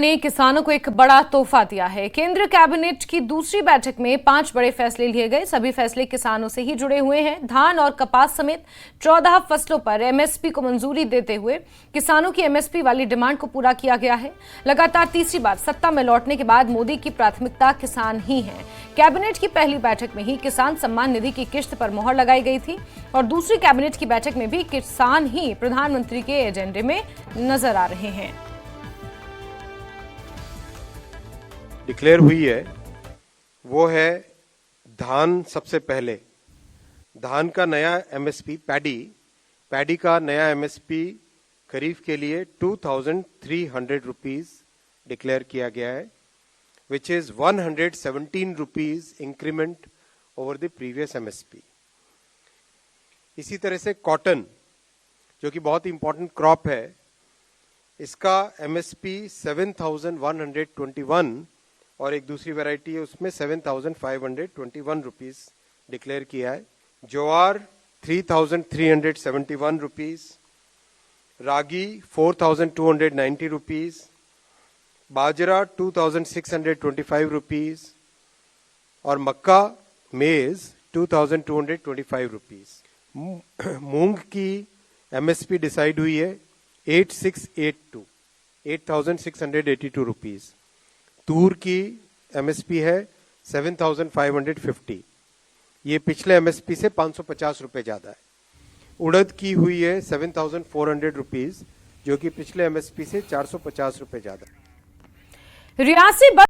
ने किसानों को एक बड़ा तोहफा दिया है। केंद्र कैबिनेट की दूसरी बैठक में 5 बड़े फैसले लिए गए। सभी फैसले किसानों से ही जुड़े हुए हैं। धान और कपास समेत 14 फसलों पर एमएसपी को मंजूरी देते हुए किसानों की एमएसपी वाली डिमांड को पूरा किया गया है। लगातार तीसरी बार सत्ता में लौटने के बाद मोदी की प्राथमिकता किसान ही है। कैबिनेट की पहली बैठक में ही किसान सम्मान निधि की किश्त पर मोहर लगाई गई थी और दूसरी कैबिनेट की बैठक में भी किसान ही प्रधानमंत्री के एजेंडे में नजर आ रहे हैं। डिक्लेयर हुई है वो है धान। सबसे पहले धान का नया एमएसपी पैडी का नया एमएसपी खरीफ के लिए 2300 रुपीज डिक्लेयर किया गया है, which is 117 rupees increment over the previous MSP. इसी तरह से कॉटन, जो कि बहुत इंपॉर्टेंट क्रॉप है, इसका एमएसपी 7121 और एक दूसरी वैरायटी है उसमें 7521 रुपीज डिक्लेयर किया है। ज्वार 3371 रुपीज, रागी 4290 रुपीज, बाजरा 2625 रुपीज और मक्का मेज 2225 रुपीज। मूंग की एमएसपी डिसाइड हुई है 8682 रुपीज। तूर की एमएसपी है 7550। ये पिछले एमएसपी से 550 रुपए ज्यादा है। उड़द की हुई है 7400 रुपीज, जो कि पिछले एमएसपी से 450 रुपए ज्यादा है। रियासी